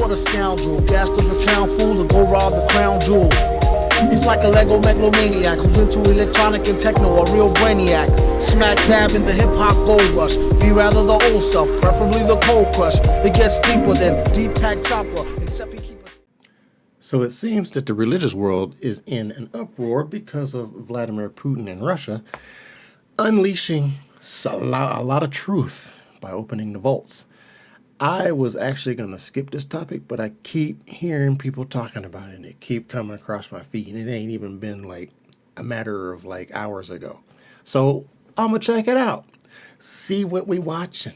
what a scoundrel. Gassed of a town fool to go rob the crown jewel. He's like a Lego megalomaniac who's into electronic and techno, a real brainiac. Smack dab in the hip-hop gold rush. Be rather the old stuff, preferably the cold crush. It gets deeper than Deep Pack Chopper, except he keep us. So it seems that the religious world is in an uproar because of Vladimir Putin and Russia unleashing a lot of truth by opening the vaults. I was actually going to skip this topic, but I keep hearing people talking about it, and it keep coming across my feed, and it ain't even been like a matter of like hours ago. So I'm going to check it out. See what we watching.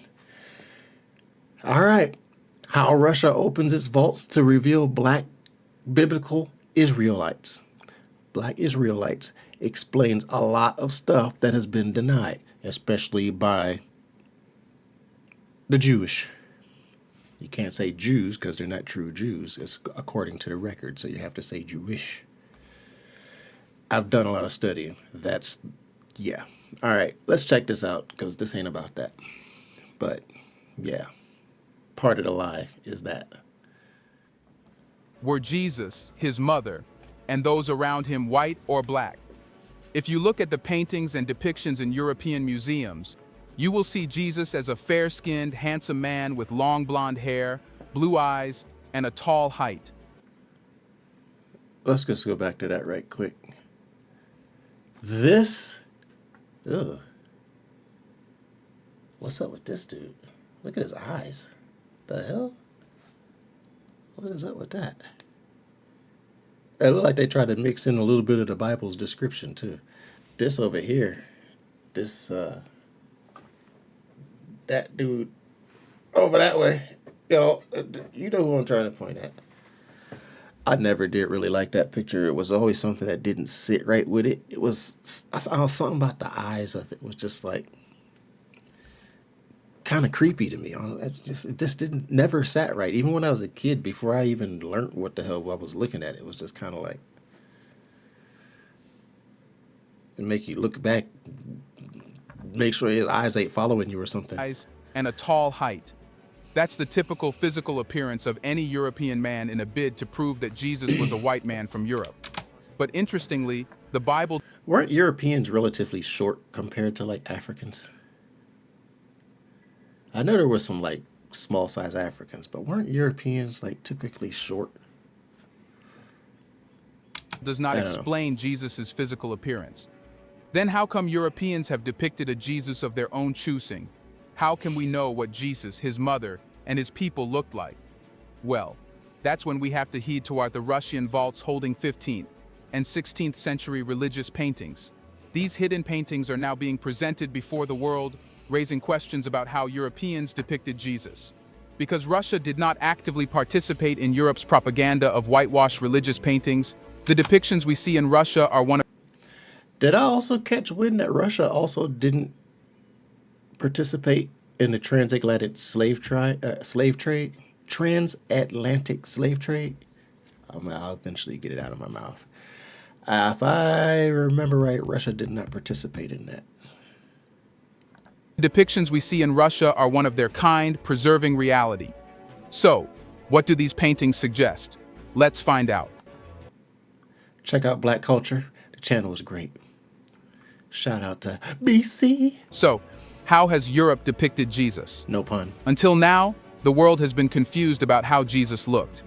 All right. How Russia opens its vaults to reveal black biblical Israelites. Black Israelites explains a lot of stuff that has been denied, especially by the Jewish. You can't say Jews because they're not true Jews, it's according to the record, so you have to say Jewish. I've done a lot of studying. Yeah. All right, let's check this out because this ain't about that. But, yeah, part of the lie is that. Were Jesus, his mother, and those around him white or black? If you look at the paintings and depictions in European museums, you will see Jesus as a fair-skinned, handsome man with long blonde hair, blue eyes, and a tall height. Let's just go back to that right quick. This, ugh. What's up with this dude? Look at his eyes. The hell? What is up with that? It looked like they tried to mix in a little bit of the Bible's description too. This over here, that dude over that way, you know who I'm trying to point at. I never did really like that picture. It was always something that didn't sit right with it. I saw something about the eyes of it was just like kind of creepy to me. It just never sat right. Even when I was a kid, before I even learned what the hell I was looking at, it was just kind of like, it make you look back, make sure his eyes ain't following you or something. Eyes and a tall height. That's the typical physical appearance of any European man in a bid to prove that Jesus was a white man from Europe. But interestingly, the Bible... Weren't Europeans relatively short compared to like Africans? I know there were some like small size Africans, but weren't Europeans like typically short? Does not explain Jesus' physical appearance. Then how come Europeans have depicted a Jesus of their own choosing? How can we know what Jesus, his mother, and his people looked like? Well, that's when we have to heed toward the Russian vaults holding 15th and 16th century religious paintings. These hidden paintings are now being presented before the world, raising questions about how Europeans depicted Jesus. Because Russia did not actively participate in Europe's propaganda of whitewashed religious paintings, the depictions we see in Russia are one of... Did I also catch wind that Russia also didn't participate in the transatlantic slave trade? Transatlantic slave trade? I'll eventually get it out of my mouth. If I remember right, Russia did not participate in that. The depictions we see in Russia are one of their kind, preserving reality. So, what do these paintings suggest? Let's find out. Check out Black Culture. The channel is great. Shout out to BC. So, how has Europe depicted Jesus? No pun. Until now, the world has been confused about how Jesus looked.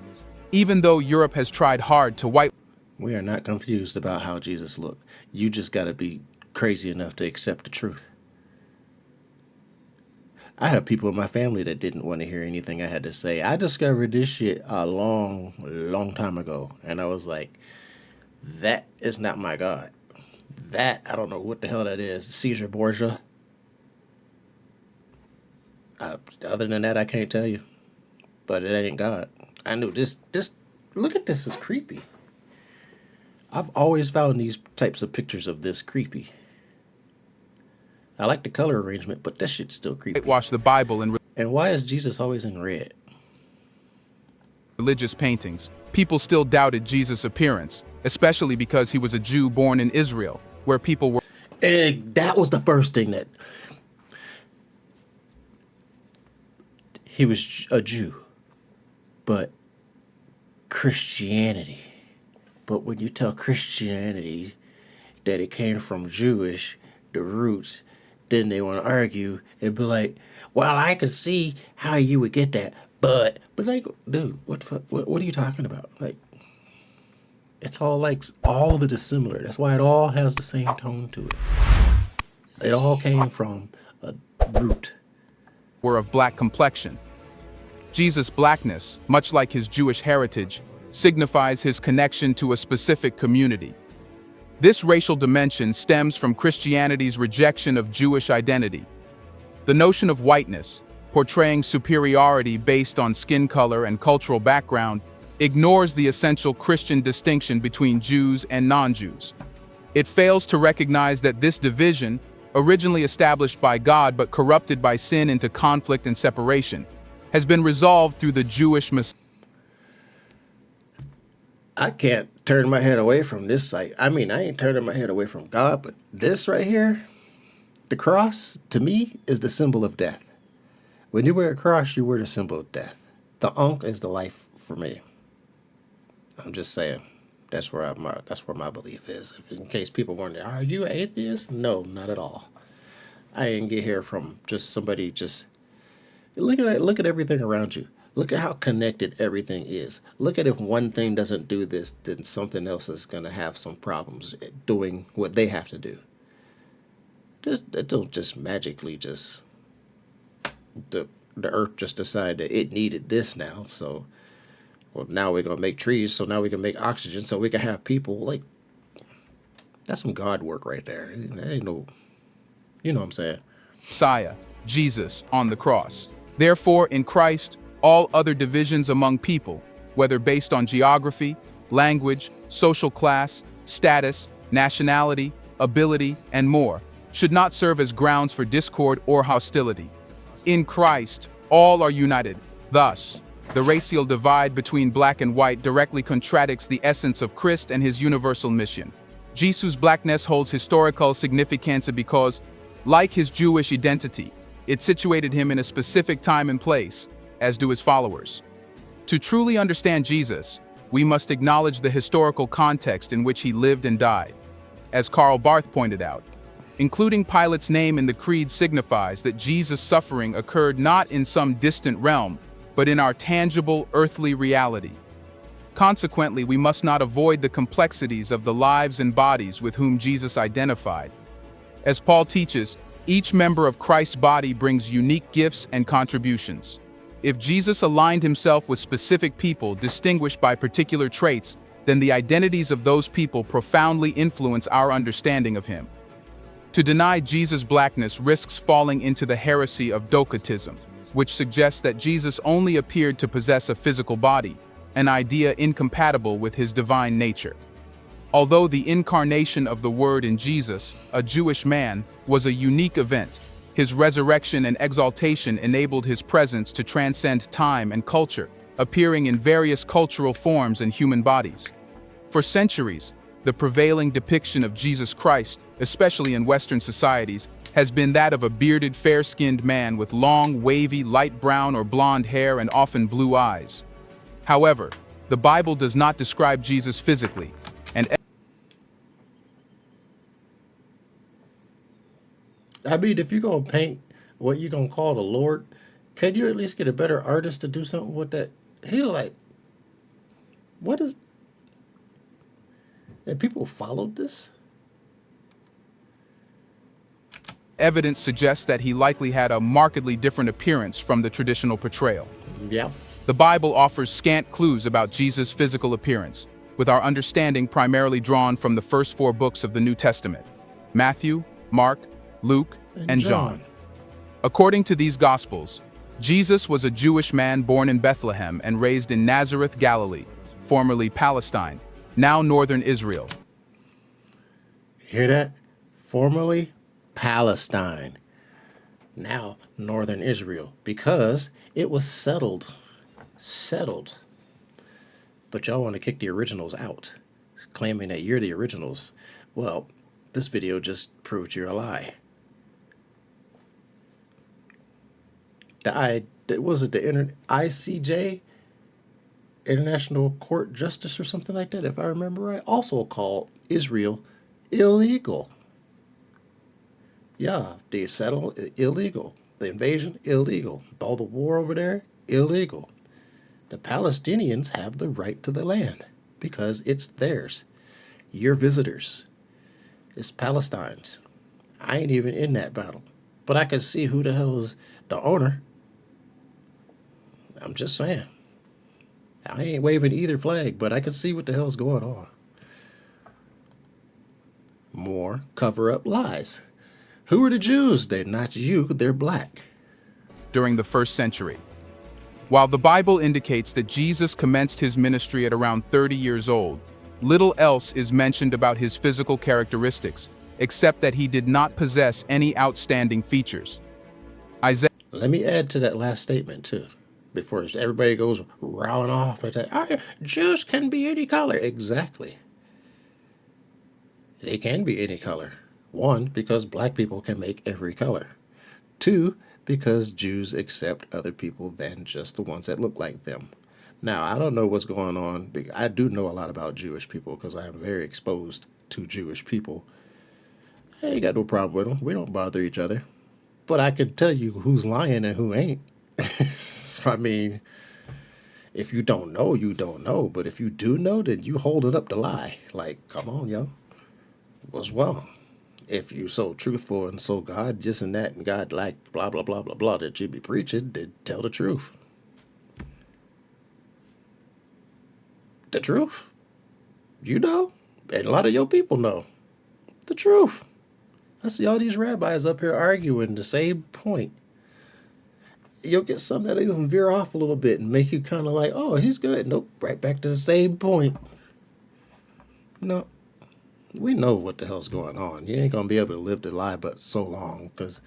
Even though Europe has tried hard to white... We are not confused about how Jesus looked. You just got to be crazy enough to accept the truth. I have people in my family that didn't want to hear anything I had to say. I discovered this shit a long time ago. And I was like, that is not my God. That, I don't know what the hell that is. Caesar Borgia. Other than that, I can't tell you. But it ain't God. I knew this, look at this, it's creepy. I've always found these types of pictures of this creepy. I like the color arrangement, but that shit's still creepy. Whitewash the Bible and why is Jesus always in red? Religious paintings. People still doubted Jesus' appearance, especially because he was a Jew born in Israel, where people were... And that was the first thing that... He was a Jew, but Christianity. But when you tell Christianity that it came from Jewish, the roots, then they want to argue and be like, well, I could see how you would get that, but like, dude, what are you talking about? Like, it's all like, all of it is similar. That's why it all has the same tone to it. It all came from a root. Were of black complexion. Jesus' blackness, much like his Jewish heritage, signifies his connection to a specific community. This racial dimension stems from Christianity's rejection of Jewish identity. The notion of whiteness, portraying superiority based on skin color and cultural background, ignores the essential Christian distinction between Jews and non-Jews. It fails to recognize that this division, originally established by God but corrupted by sin into conflict and separation, has been resolved through the Jewish Messiah. I can't turn my head away from this sight. I mean, I ain't turning my head away from God, but this right here, the cross, to me, is the symbol of death. When you wear a cross, you wear the symbol of death. The Ankh is the life for me. I'm just saying. That's where my belief is. If, in case people wonder, are you an atheist? No, not at all. I didn't get here from just somebody just look at everything around you. Look at how connected everything is. Look at if one thing doesn't do this, then something else is going to have some problems doing what they have to do. It don't just magically just the earth just decide that it needed this now. So, well, now we're going to make trees, so now we can make oxygen, so we can have people. Like, that's some God work right there. That ain't no, you know what I'm saying? Messiah, Jesus, on the cross. Therefore, in Christ, all other divisions among people, whether based on geography, language, social class, status, nationality, ability, and more, should not serve as grounds for discord or hostility. In Christ, all are united. Thus, the racial divide between black and white directly contradicts the essence of Christ and his universal mission. Jesus' blackness holds historical significance because, like his Jewish identity, it situated him in a specific time and place, as do his followers. To truly understand Jesus, we must acknowledge the historical context in which he lived and died. As Karl Barth pointed out, including Pilate's name in the creed signifies that Jesus' suffering occurred not in some distant realm, but in our tangible, earthly reality. Consequently, we must not avoid the complexities of the lives and bodies with whom Jesus identified. As Paul teaches, each member of Christ's body brings unique gifts and contributions. If Jesus aligned himself with specific people distinguished by particular traits, then the identities of those people profoundly influence our understanding of him. To deny Jesus' blackness risks falling into the heresy of docetism, which suggests that Jesus only appeared to possess a physical body, an idea incompatible with his divine nature. Although the incarnation of the Word in Jesus, a Jewish man, was a unique event, his resurrection and exaltation enabled his presence to transcend time and culture, appearing in various cultural forms in human bodies. For centuries, the prevailing depiction of Jesus Christ, especially in Western societies, has been that of a bearded, fair-skinned man with long, wavy, light brown or blonde hair and often blue eyes. However, the Bible does not describe Jesus physically, and I mean, if you're going to paint what you're going to call the Lord, can you at least get a better artist to do something with that? He like, what is... And people followed this? evidence suggests that he likely had a markedly different appearance from the traditional portrayal. Yeah. The Bible offers scant clues about Jesus' physical appearance, with our understanding primarily drawn from the first 4 books of the New Testament: Matthew, Mark, Luke, and John. According to these Gospels, Jesus was a Jewish man born in Bethlehem and raised in Nazareth, Galilee, formerly Palestine, now northern Israel. Hear that? Formerly Palestine, now northern Israel, because it was settled. But y'all want to kick the originals out, claiming that you're the originals. Well, this video just proved you're a lie. Was it the internet ICJ International Court Justice or something like that, if I remember right, also called Israel illegal. Yeah, they settle illegal. The invasion, illegal. All the war over there, illegal. The Palestinians have the right to the land because it's theirs. You're visitors. It's Palestine's. I ain't even in that battle. But I can see who the hell is the owner. I'm just saying. I ain't waving either flag, but I can see what the hell's going on. More cover-up lies. Who are the Jews? They're not you, they're black. During the first century. While the Bible indicates that Jesus commenced his ministry at around 30 years old, little else is mentioned about his physical characteristics, except that he did not possess any outstanding features. Isaiah Let me add to that last statement, too, before everybody goes rowing off at that. Oh, Jews can be any color. Exactly. They can be any color. One, because black people can make every color. Two, because Jews accept other people than just the ones that look like them. Now, I don't know what's going on. I do know a lot about Jewish people because I am very exposed to Jewish people. I ain't got no problem with them. We don't bother each other. But I can tell you who's lying and who ain't. I mean, if you don't know, you don't know. But if you do know, then you hold it up to lie. Like, come on, yo. What's wrong? If you so truthful and so God, this and that, and God like blah, blah, blah, blah, blah, that you be preaching, then tell the truth. The truth. You know, and a lot of your people know. The truth. I see all these rabbis up here arguing the same point. You'll get some that'll even veer off a little bit and make you kind of like, oh, he's good. Nope, right back to the same point. No. We know what the hell's going on. You ain't going to be able to live the lie but so long because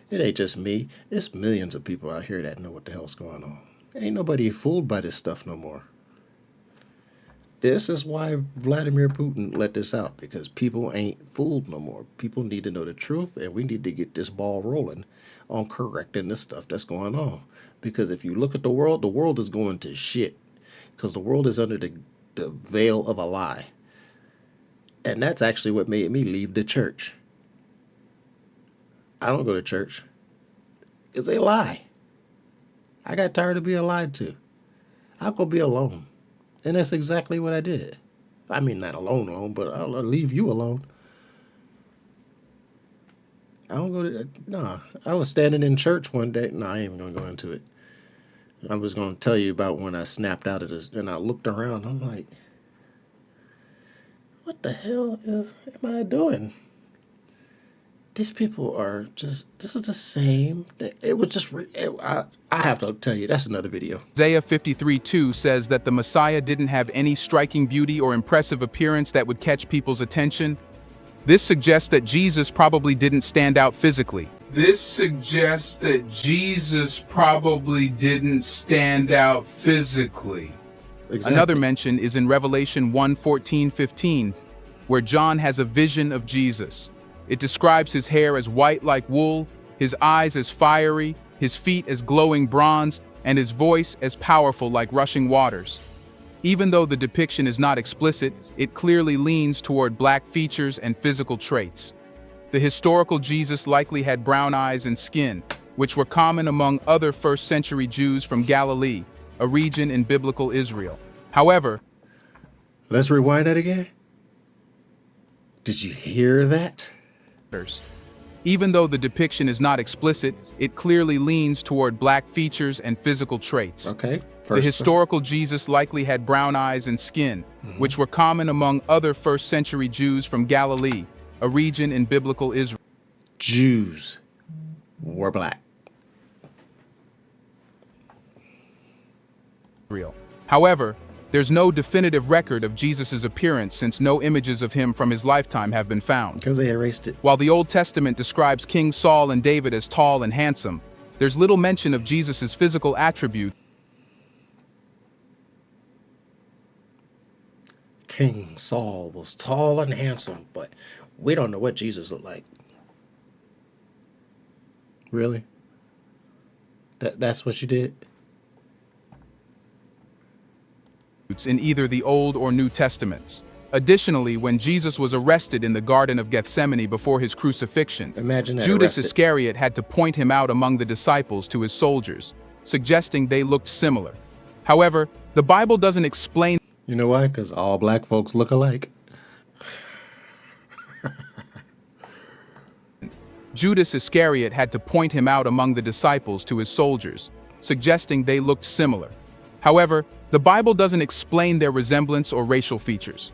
it ain't just me. It's millions of people out here that know what the hell's going on. Ain't nobody fooled by this stuff no more. This is why Vladimir Putin let this out, because people ain't fooled no more. People need to know the truth, and we need to get this ball rolling on correcting the stuff that's going on. Because if you look at the world is going to shit because the world is under the veil of a lie. And that's actually what made me leave the church. I don't go to church. It's a lie. I got tired of being lied to. I'll go be alone. And that's exactly what I did. I mean, not alone, but I'll leave you alone. I don't go to, nah. I was standing in church one day. No, I ain't even going to go into it. I was going to tell you about when I snapped out of this, and I looked around. I'm like, what the hell am I doing? These people are just, this is the same. It was just, I have to tell you, that's another video. Isaiah 53:2 says that the Messiah didn't have any striking beauty or impressive appearance that would catch people's attention. This suggests that Jesus probably didn't stand out physically. Exactly. Another mention is in Revelation 1:14-15, where John has a vision of Jesus. It describes his hair as white like wool, his eyes as fiery, his feet as glowing bronze, and his voice as powerful like rushing waters. Even though the depiction is not explicit, it clearly leans toward black features and physical traits. The historical Jesus likely had brown eyes and skin, which were common among other first-century Jews from Galilee, a region in biblical Israel. However, let's rewind that again. Did you hear that? even though the depiction is not explicit, it clearly leans toward black features and physical traits. Okay. The historical Jesus likely had brown eyes and skin, which were common among other first-century Jews from Galilee, a region in biblical Israel. Jews were black. However, there's no definitive record of Jesus' appearance since no images of him from his lifetime have been found. Because they erased it. While the Old Testament describes King Saul and David as tall and handsome, there's little mention of Jesus' physical attributes. King Saul was tall and handsome, but we don't know what Jesus looked like. Really? That's what you did? in either the Old or New Testaments. Additionally, when Jesus was arrested in the Garden of Gethsemane before his crucifixion, Judas Iscariot had to point him out among the disciples to his soldiers, suggesting they looked similar. However, the Bible doesn't explain. You know why? Because all black folks look alike. Judas Iscariot had to point him out among the disciples to his soldiers, suggesting they looked similar. However, the Bible doesn't explain their resemblance or racial features.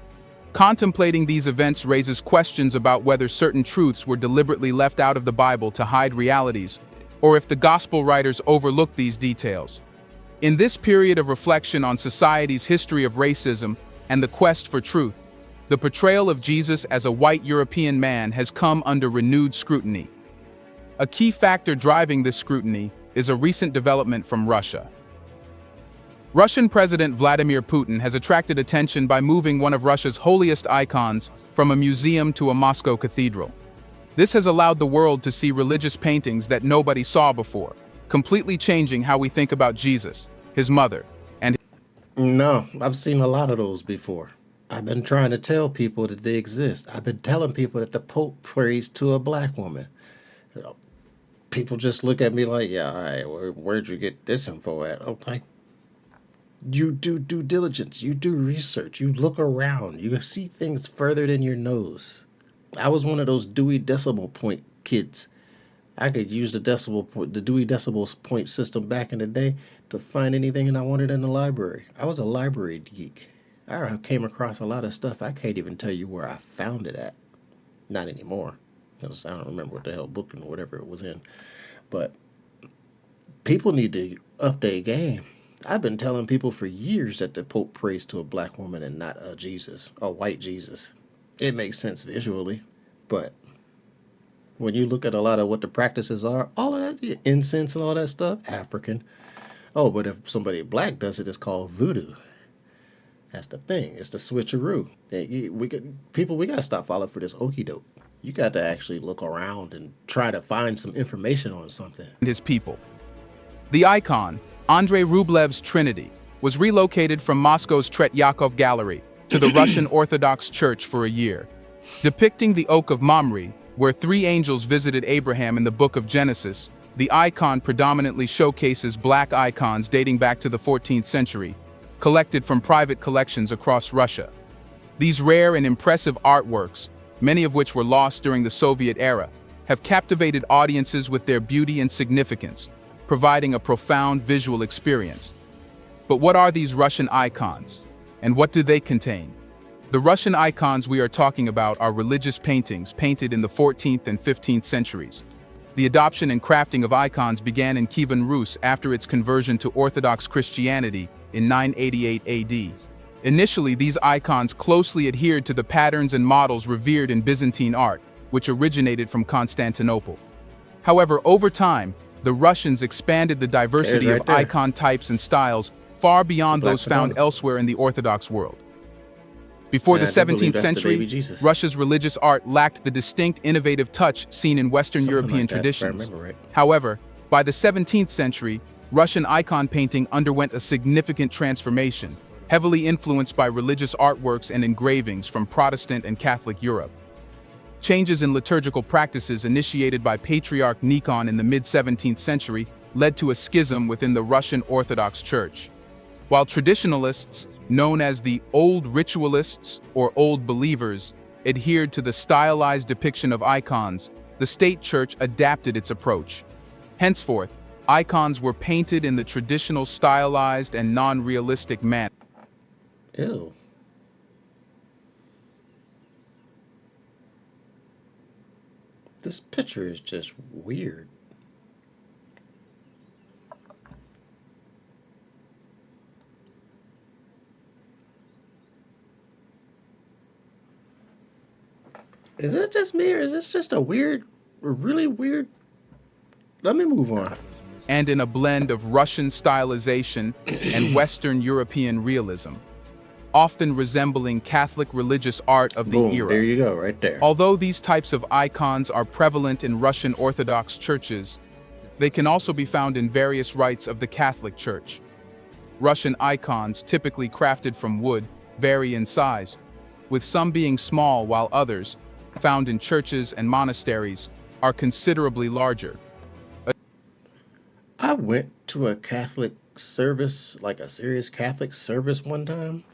Contemplating these events raises questions about whether certain truths were deliberately left out of the Bible to hide realities, or if the gospel writers overlooked these details. In this period of reflection on society's history of racism and the quest for truth, the portrayal of Jesus as a white European man has come under renewed scrutiny. A key factor driving this scrutiny is a recent development from Russia. Russian President Vladimir Putin has attracted attention by moving one of Russia's holiest icons from a museum to a Moscow cathedral. This has allowed the world to see religious paintings that nobody saw before, completely changing how we think about Jesus, his mother, and... No, I've seen a lot of those before. I've been trying to tell people that they exist. I've been telling people that the Pope prays to a black woman. You know, people just look at me like, yeah, all right, where'd you get this info at? I'm like, you do due diligence, you do research, you look around, you see things further than your nose. I was one of those Dewey Decimal Point kids. I could use the Dewey Decimal Point system back in the day to find anything I wanted in the library. I was a library geek. I came across a lot of stuff I can't even tell you where I found it at. Not anymore, because I don't remember what the hell book and whatever it was in. But people need to up their game. I've been telling people for years that the Pope prays to a black woman and not a Jesus, a white Jesus. It makes sense visually, but when you look at a lot of what the practices are, all of that, incense and all that stuff, African. Oh, but if somebody black does it, it's called voodoo. That's the thing. It's the switcheroo. We got to stop falling for this okie doke. You got to actually look around and try to find some information on something. His people. The icon, Andrei Rublev's Trinity, was relocated from Moscow's Tretyakov Gallery to the Russian Orthodox Church for a year. Depicting the Oak of Mamre, where three angels visited Abraham in the book of Genesis, the icon predominantly showcases black icons dating back to the 14th century, collected from private collections across Russia. These rare and impressive artworks, many of which were lost during the Soviet era, have captivated audiences with their beauty and significance, providing a profound visual experience. But what are these Russian icons, and what do they contain? The Russian icons we are talking about are religious paintings painted in the 14th and 15th centuries. The adoption and crafting of icons began in Kievan Rus after its conversion to Orthodox Christianity in 988 AD. Initially, these icons closely adhered to the patterns and models revered in Byzantine art, which originated from Constantinople. However, over time, the Russians expanded the diversity of icon types and styles far beyond those found elsewhere in the Orthodox world. Before the 17th century, Russia's religious art lacked the distinct, innovative touch seen in Western European traditions. However, by the 17th century, Russian icon painting underwent a significant transformation, heavily influenced by religious artworks and engravings from Protestant and Catholic Europe. Changes in liturgical practices initiated by Patriarch Nikon in the mid-17th century led to a schism within the Russian Orthodox Church. While traditionalists, known as the Old Ritualists or Old Believers, adhered to the stylized depiction of icons, the state church adapted its approach. Henceforth, icons were painted in the traditional stylized and non-realistic manner. Ew. This picture is just weird. Is it just me, or is this just a really weird? Let me move on. And in a blend of Russian stylization and Western European realism, often resembling Catholic religious art of the era. There you go, right there. Although these types of icons are prevalent in Russian Orthodox churches, they can also be found in various rites of the Catholic Church. Russian icons, typically crafted from wood, vary in size, with some being small while others, found in churches and monasteries, are considerably larger. I went to a Catholic service, like a serious Catholic service one time.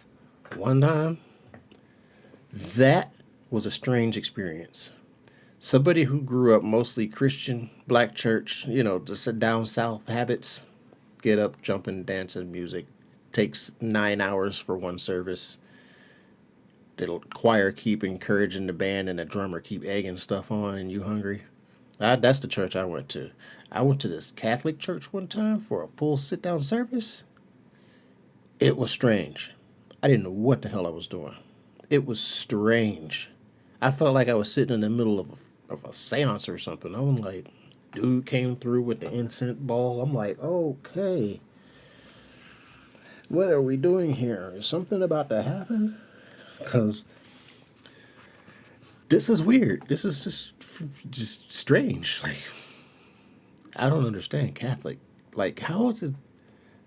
One time. That was a strange experience. Somebody who grew up mostly Christian, black church, the sit down south habits, get up, jumping, dancing, music, takes 9 hours for one service. The choir keep encouraging the band and the drummer keep egging stuff on and you hungry. That's the church I went to. I went to this Catholic church one time for a full sit down service. It was strange. I didn't know what the hell I was doing. It was strange. I felt like I was sitting in the middle of a seance or something. I'm like, dude came through with the incense ball. I'm like, okay. What are we doing here? Is something about to happen? Because this is weird. This is just strange. Like, I don't understand Catholic. Like, how is it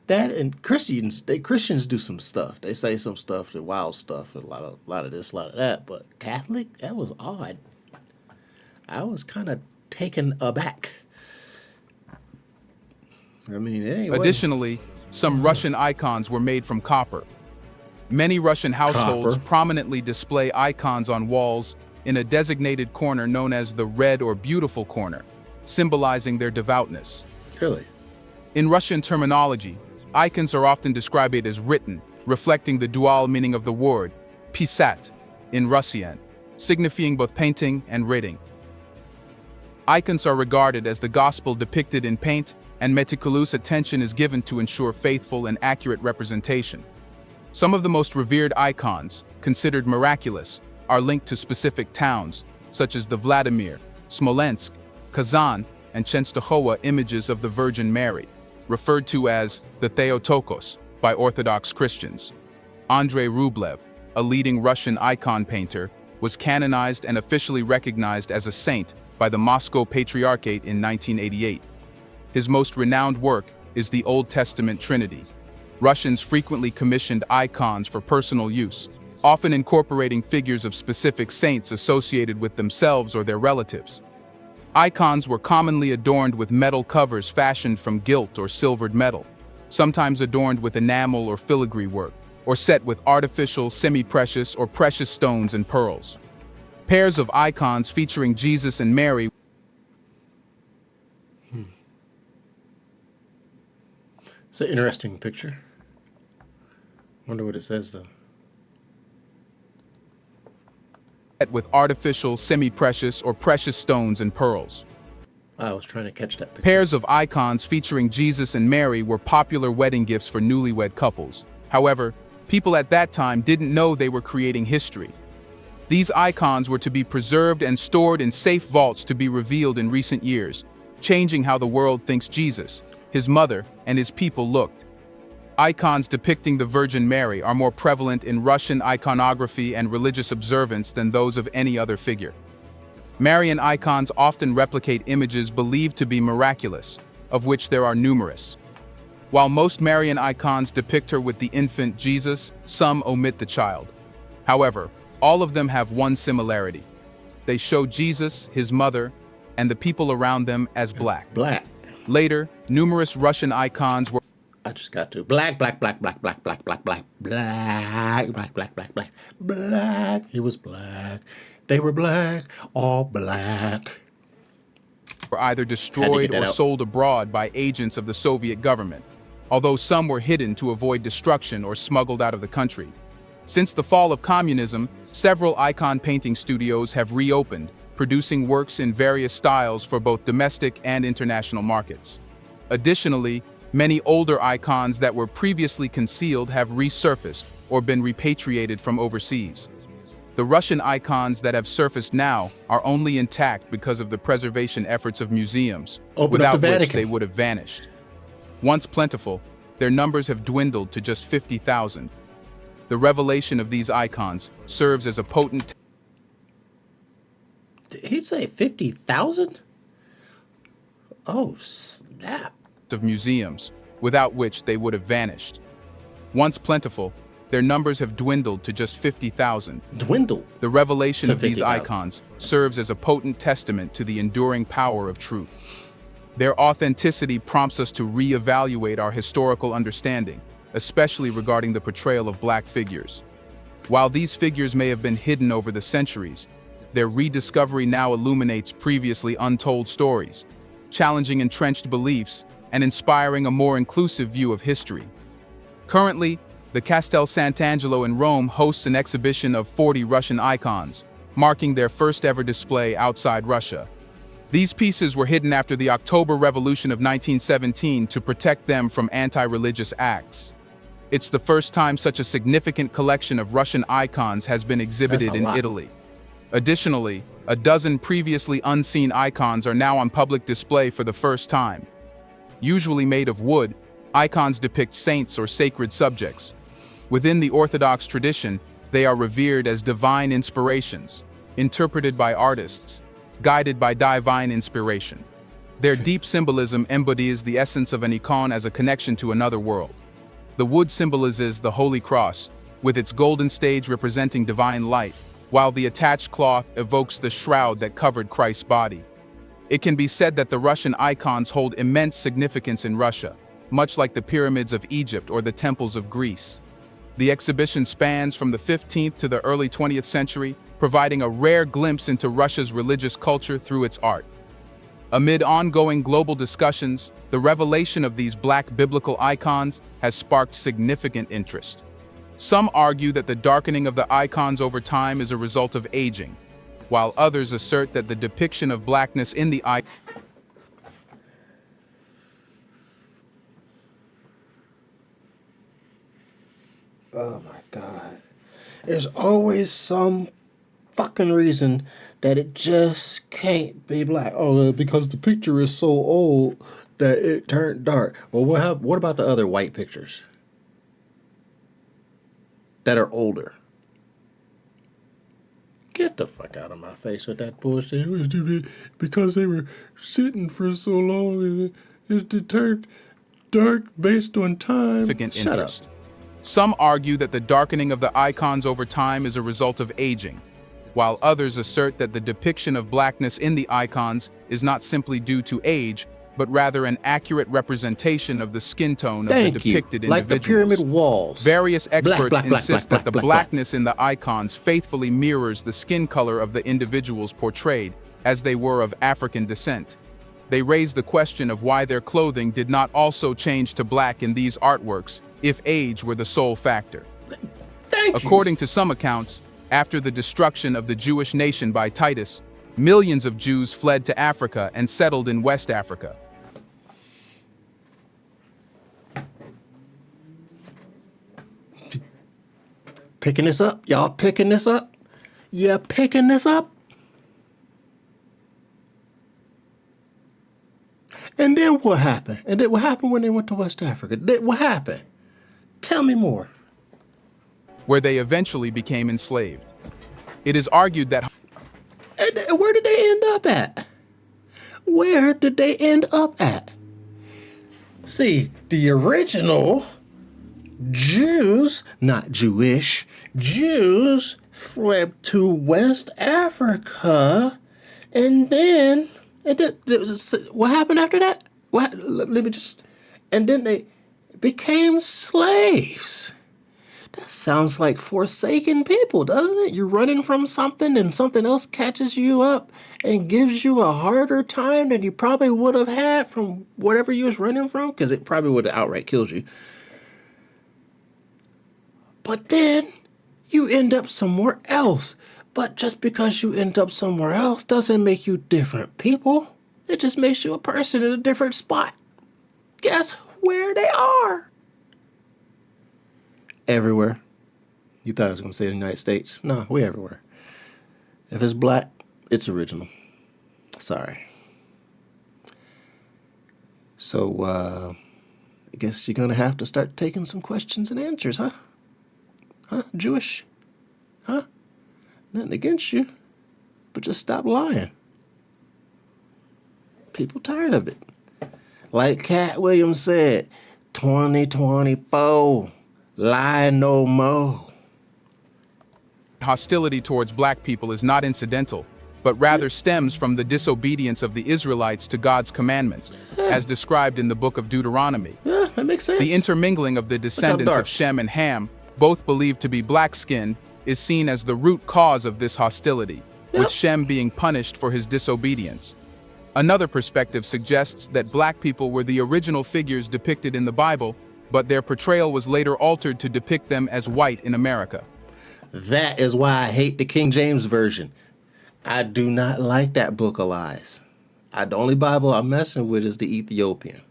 that? And Christians do some stuff. They say some stuff, the wild stuff, and a lot of this, a lot of that. But Catholic, that was odd. I was kind of taken aback. I mean, anyway. Additionally, some Russian icons were made from copper. Many Russian households prominently display icons on walls in a designated corner known as the red or beautiful corner, symbolizing their devoutness. Really? In Russian terminology, icons are often described as written, reflecting the dual meaning of the word, pisat, in Russian, signifying both painting and writing. Icons are regarded as the gospel depicted in paint, and meticulous attention is given to ensure faithful and accurate representation. Some of the most revered icons, considered miraculous, are linked to specific towns, such as the Vladimir, Smolensk, Kazan, and Chenstohova images of the Virgin Mary, referred to as the Theotokos by Orthodox Christians. Andrei Rublev, a leading Russian icon painter, was canonized and officially recognized as a saint by the Moscow Patriarchate in 1988. His most renowned work is the Old Testament Trinity. Russians frequently commissioned icons for personal use, often incorporating figures of specific saints associated with themselves or their relatives. Icons were commonly adorned with metal covers fashioned from gilt or silvered metal, sometimes adorned with enamel or filigree work, or set with artificial, semi-precious, or precious stones and pearls. Pairs of icons featuring Jesus and Mary. It's an interesting picture. Wonder what it says, though. With artificial, semi-precious, or precious stones and pearls. I was trying to catch that picture. Pairs of icons featuring Jesus and Mary were popular wedding gifts for newlywed couples. However, people at that time didn't know they were creating history. These icons were to be preserved and stored in safe vaults to be revealed in recent years, changing how the world thinks Jesus, his mother, and his people looked. Icons depicting the Virgin Mary are more prevalent in Russian iconography and religious observance than those of any other figure. Marian icons often replicate images believed to be miraculous, of which there are numerous. While most Marian icons depict her with the infant Jesus, some omit the child. However, all of them have one similarity. They show Jesus, his mother, and the people around them as black. Black. Later, numerous Russian icons were I just got to black. He was black. They were black, all black. were either destroyed or sold abroad by agents of the Soviet government, although some were hidden to avoid destruction or smuggled out of the country. Since the fall of communism, several icon painting studios have reopened, producing works in various styles for both domestic and international markets. Additionally, many older icons that were previously concealed have resurfaced or been repatriated from overseas. The Russian icons that have surfaced now are only intact because of the preservation efforts of museums, without which they would have vanished. Once plentiful, their numbers have dwindled to just 50,000. The revelation of these icons serves as a potent... Did he say 50,000? Oh, snap. ...of museums, without which they would have vanished. Once plentiful, their numbers have dwindled to just 50,000. Dwindled. The revelation To of these 50,000. icons serves as a potent testament to the enduring power of truth. Their authenticity prompts us to reevaluate our historical understanding, especially regarding the portrayal of black figures. While these figures may have been hidden over the centuries, their rediscovery now illuminates previously untold stories, challenging entrenched beliefs and inspiring a more inclusive view of history. Currently, the Castel Sant'Angelo in Rome hosts an exhibition of 40 Russian icons, marking their first ever display outside Russia. These pieces were hidden after the October Revolution of 1917 to protect them from anti-religious acts. It's the first time such a significant collection of Russian icons has been exhibited in Italy. Additionally, a dozen previously unseen icons are now on public display for the first time. Usually made of wood, icons depict saints or sacred subjects. Within the Orthodox tradition, they are revered as divine inspirations, interpreted by artists, guided by divine inspiration. Their deep symbolism embodies the essence of an icon as a connection to another world. The wood symbolizes the Holy Cross, with its golden stage representing divine light, while the attached cloth evokes the shroud that covered Christ's body. It can be said that the Russian icons hold immense significance in Russia, much like the pyramids of Egypt or the temples of Greece. The exhibition spans from the 15th to the early 20th century, providing a rare glimpse into Russia's religious culture through its art. Amid ongoing global discussions, the revelation of these black biblical icons has sparked significant interest. Some argue that the darkening of the icons over time is a result of aging, while others assert that the depiction of blackness in the icons. Oh my God. There's always some fucking reason that it just can't be black. Oh, because the picture is so old that it turned dark. Well, what about the other white pictures that are older? Get the fuck out of my face with that bullshit. It was because they were sitting for so long and it turned dark based on time. Shut up. Some argue that the darkening of the icons over time is a result of aging, while others assert that the depiction of blackness in the icons is not simply due to age, but rather an accurate representation of the skin tone of the depicted individuals. Like the pyramid walls. Various experts insist that the black. blackness in the icons faithfully mirrors the skin color of the individuals portrayed, as they were of African descent. They raise the question of why their clothing did not also change to black in these artworks, if age were the sole factor. According to some accounts, after the destruction of the Jewish nation by Titus, millions of Jews fled to Africa and settled in West Africa. Picking this up? Y'all picking this up? Yeah, picking this up? And then what happened? And then what happened when they went to West Africa? What happened? Tell me more. Where they eventually became enslaved. It is argued that... And where did they end up at? Where did they end up at? See, the original Jews, not Jewish, Jews fled to West Africa, and then what happened after that? And then they became slaves. That sounds like forsaken people, doesn't it? You're running from something and something else catches you up and gives you a harder time than you probably would have had from whatever you was running from, because it probably would have outright killed you. But then you end up somewhere else. But just because you end up somewhere else doesn't make you different people. It just makes you a person in a different spot. Guess where they are? Everywhere. You thought I was going to say the United States. No, we're everywhere. If it's black, it's original. Sorry. So, I guess you're going to have to start taking some questions and answers, huh? Huh? Jewish? Huh? Nothing against you, but just stop lying. People tired of it. Like Cat Williams said, 2024. Lie no more. Hostility towards black people is not incidental, but rather stems from the disobedience of the Israelites to God's commandments, as described in the book of Deuteronomy. Yeah, that makes sense. The intermingling of the descendants dark. of Shem and Ham, both believed to be black-skinned, is seen as the root cause of this hostility, with Shem being punished for his disobedience. Another perspective suggests that black people were the original figures depicted in the Bible, but their portrayal was later altered to depict them as white in America. That is why I hate the King James Version. I do not like that book of lies. The only Bible I'm messing with is the Ethiopian.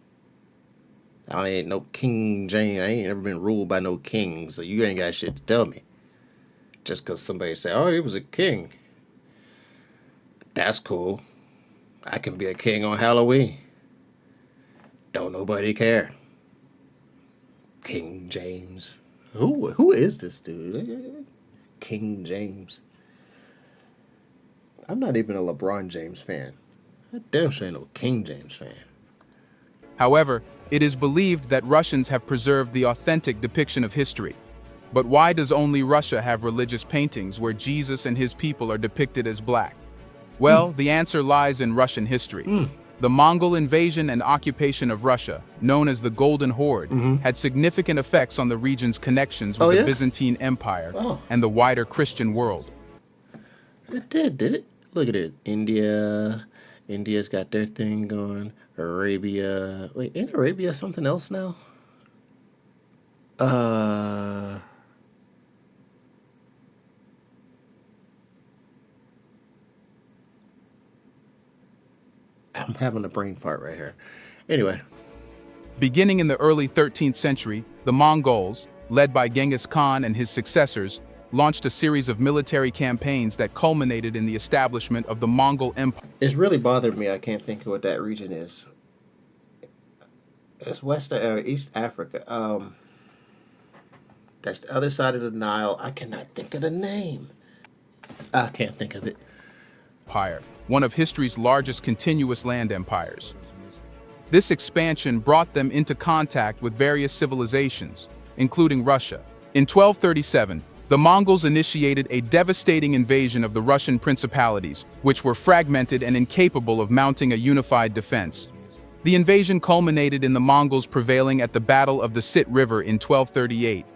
I ain't no King James. I ain't never been ruled by no king, so you ain't got shit to tell me. Just because somebody say, oh, he was a king. That's cool. I can be a king on Halloween. Don't nobody care. King James. Who is this dude? King James. I'm not even a LeBron James fan. I damn sure ain't no King James fan. However, it is believed that Russians have preserved the authentic depiction of history. But why does only Russia have religious paintings where Jesus and his people are depicted as black? Well, the answer lies in Russian history. The Mongol invasion and occupation of Russia, known as the Golden Horde, had significant effects on the region's connections with the Byzantine Empire and the wider Christian world. It did it? Look at it. India's got their thing going. Arabia. Wait, ain't Arabia something else now? I'm having a brain fart right here. Anyway. Beginning in the early 13th century, the Mongols, led by Genghis Khan and his successors, launched a series of military campaigns that culminated in the establishment of the Mongol Empire. It's really bothered me. I can't think of what that region is. It's West or East Africa. That's the other side of the Nile. I cannot think of the name. I can't think of it. One of history's largest continuous land empires. This expansion brought them into contact with various civilizations, including Russia. In 1237, the Mongols initiated a devastating invasion of the Russian principalities, which were fragmented and incapable of mounting a unified defense. The invasion culminated in the Mongols prevailing at the Battle of the Sit River in 1238.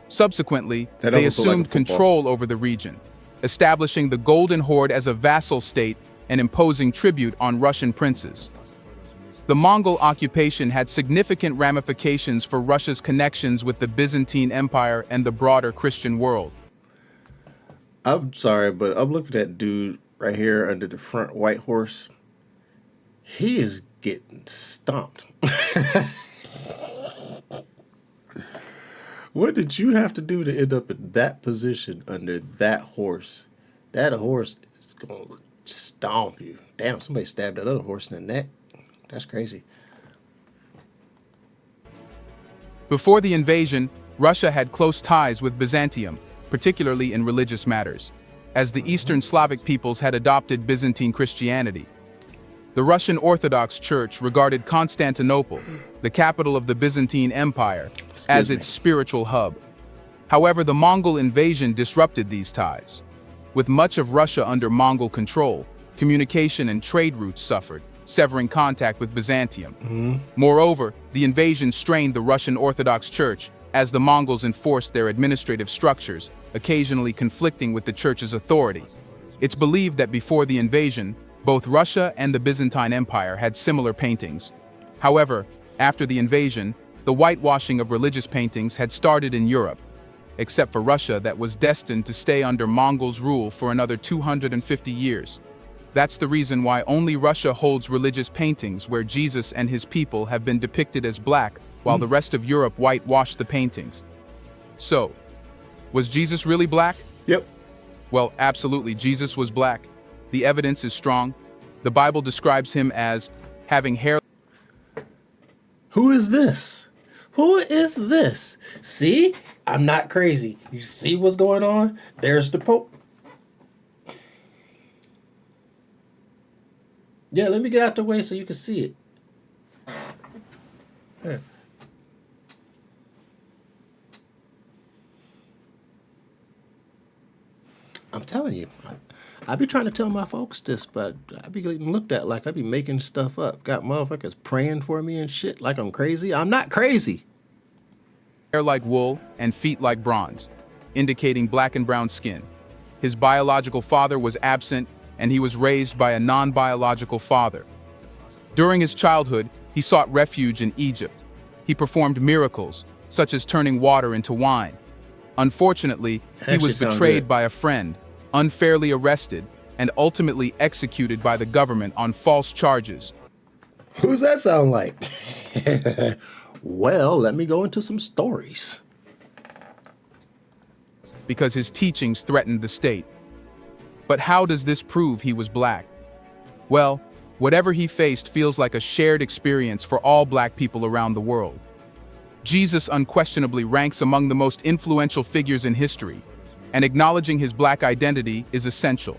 Subsequently, they assumed control over the region, establishing the Golden Horde as a vassal state and imposing tribute on Russian princes. The Mongol occupation had significant ramifications for Russia's connections with the Byzantine Empire and the broader Christian world. I'm sorry, but I'm looking at that dude right here under the front white horse. He is getting stomped. What did you have to do to end up in that position under that horse? That horse is going to stomp you. Damn, somebody stabbed that other horse in the neck. That's crazy. Before the invasion, Russia had close ties with Byzantium, particularly in religious matters, as the Eastern Slavic peoples had adopted Byzantine Christianity. The Russian Orthodox Church regarded Constantinople, the capital of the Byzantine Empire, as its spiritual hub. However, the Mongol invasion disrupted these ties. With much of Russia under Mongol control, communication and trade routes suffered, severing contact with Byzantium. Moreover, the invasion strained the Russian Orthodox Church as the Mongols enforced their administrative structures, occasionally conflicting with the Church's authority. It's believed that before the invasion, both Russia and the Byzantine Empire had similar paintings. However, after the invasion, the whitewashing of religious paintings had started in Europe, except for Russia that was destined to stay under Mongols' rule for another 250 years. That's the reason why only Russia holds religious paintings where Jesus and his people have been depicted as black, while the rest of Europe whitewashed the paintings. So, was Jesus really black? Yep. Well, absolutely, Jesus was black. The evidence is strong. The Bible describes him as having hair. Who is this? Who is this? See? I'm not crazy. You see what's going on? There's the Pope. Yeah, let me get out the way so you can see it. Here. I'm telling you, I be trying to tell my folks this, but I be getting looked at like I be making stuff up. Got motherfuckers praying for me and shit like I'm crazy. I'm not crazy. Hair like wool and feet like bronze, indicating black and brown skin. His biological father was absent, and he was raised by a non-biological father. During his childhood, he sought refuge in Egypt. He performed miracles, such as turning water into wine. Unfortunately, he was betrayed by a friend, unfairly arrested, and ultimately executed by the government on false charges. Who's that sound like? Well, let me go into some stories. Because his teachings threatened the state. But how does this prove he was black? Well, whatever he faced feels like a shared experience for all black people around the world. Jesus unquestionably ranks among the most influential figures in history, and acknowledging his black identity is essential.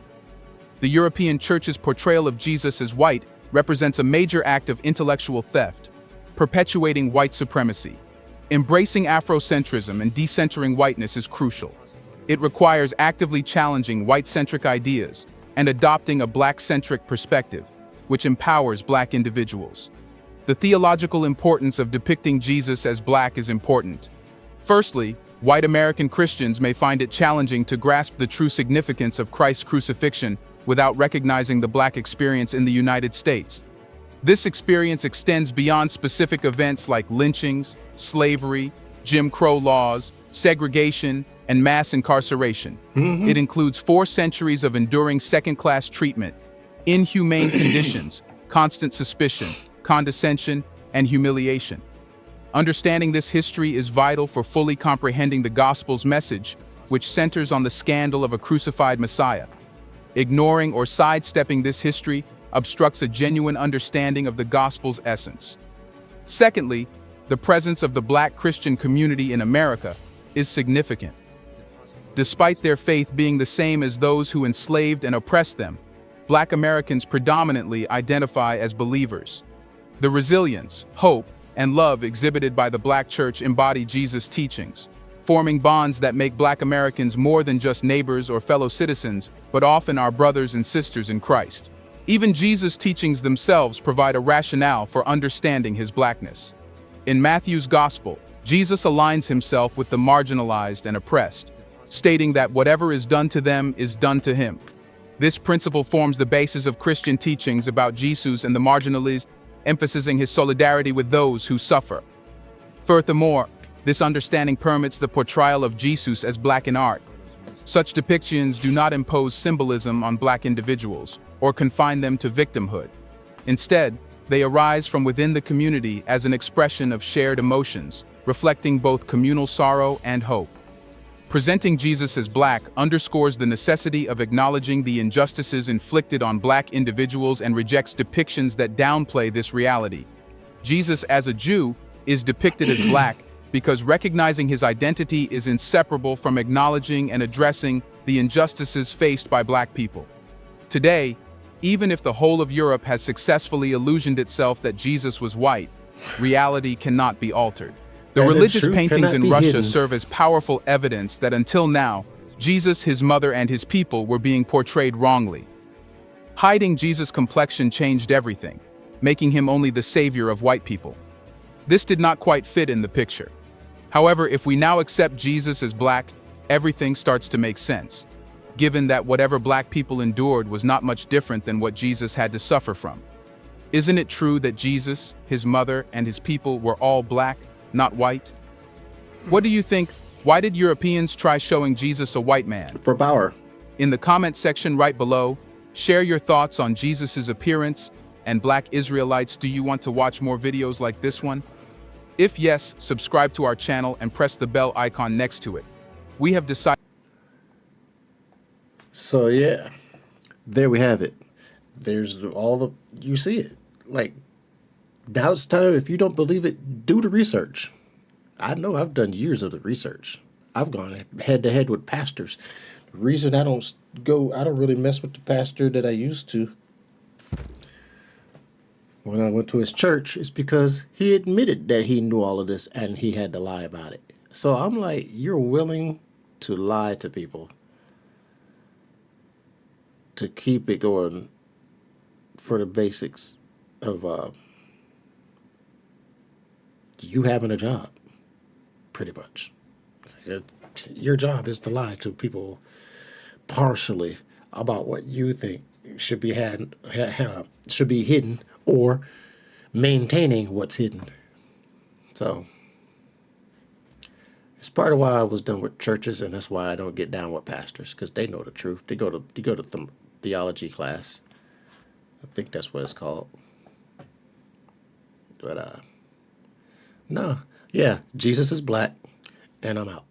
The European Church's portrayal of Jesus as white represents a major act of intellectual theft, perpetuating white supremacy. Embracing Afrocentrism and decentering whiteness is crucial. It requires actively challenging white-centric ideas and adopting a black-centric perspective, which empowers black individuals. The theological importance of depicting Jesus as black is important. Firstly, white American Christians may find it challenging to grasp the true significance of Christ's crucifixion without recognizing the black experience in the United States. This experience extends beyond specific events like lynchings, slavery, Jim Crow laws, segregation, and mass incarceration. It includes 4 centuries of enduring second-class treatment, inhumane conditions, constant suspicion, condescension, and humiliation. Understanding this history is vital for fully comprehending the gospel's message, which centers on the scandal of a crucified Messiah. Ignoring or sidestepping this history obstructs a genuine understanding of the gospel's essence. Secondly, the presence of the black Christian community in America is significant. Despite their faith being the same as those who enslaved and oppressed them, black Americans predominantly identify as believers. The resilience, hope, and love exhibited by the black church embody Jesus' teachings, forming bonds that make black Americans more than just neighbors or fellow citizens, but often our brothers and sisters in Christ. Even Jesus' teachings themselves provide a rationale for understanding his blackness. In Matthew's Gospel, Jesus aligns himself with the marginalized and oppressed, stating that whatever is done to them is done to him. This principle forms the basis of Christian teachings about Jesus and the marginalized, emphasizing his solidarity with those who suffer. Furthermore, this understanding permits the portrayal of Jesus as black in art. Such depictions do not impose symbolism on black individuals or confine them to victimhood. Instead, they arise from within the community as an expression of shared emotions, reflecting both communal sorrow and hope. Presenting Jesus as black underscores the necessity of acknowledging the injustices inflicted on black individuals and rejects depictions that downplay this reality. Jesus as a Jew is depicted as black because recognizing his identity is inseparable from acknowledging and addressing the injustices faced by black people. Today, even if the whole of Europe has successfully illusioned itself that Jesus was white, reality cannot be altered. The religious paintings in Russia serve as powerful evidence that until now, Jesus, his mother, and his people were being portrayed wrongly. Hiding Jesus' complexion changed everything, making him only the savior of white people. This did not quite fit in the picture. However, if we now accept Jesus as black, everything starts to make sense, given that whatever black people endured was not much different than what Jesus had to suffer from. Isn't it true that Jesus, his mother, and his people were all black, not white? What do you think? Why did Europeans try showing Jesus a white man? For power. In the comment section right below, share your thoughts on Jesus' appearance and black Israelites. Do you want to watch more videos like this one? If yes, subscribe to our channel and press the bell icon next to it. We have decided. So yeah, there we have it. There's all the, you see it. Like, now it's time, if you don't believe it, do the research. I know I've done years of the research. I've gone head to head with pastors. The reason I don't really mess with the pastor that I used to when I went to his church is because he admitted that he knew all of this and he had to lie about it. So I'm like, you're willing to lie to people to keep it going for the basics of you having a job, pretty much. Your job is to lie to people partially about what you think should be should be hidden, or maintaining what's hidden. So it's part of why I was done with churches, and that's why I don't get down with pastors, because they know the truth. They go to theology class. I think that's what it's called. But no, yeah, Jesus is black, and I'm out.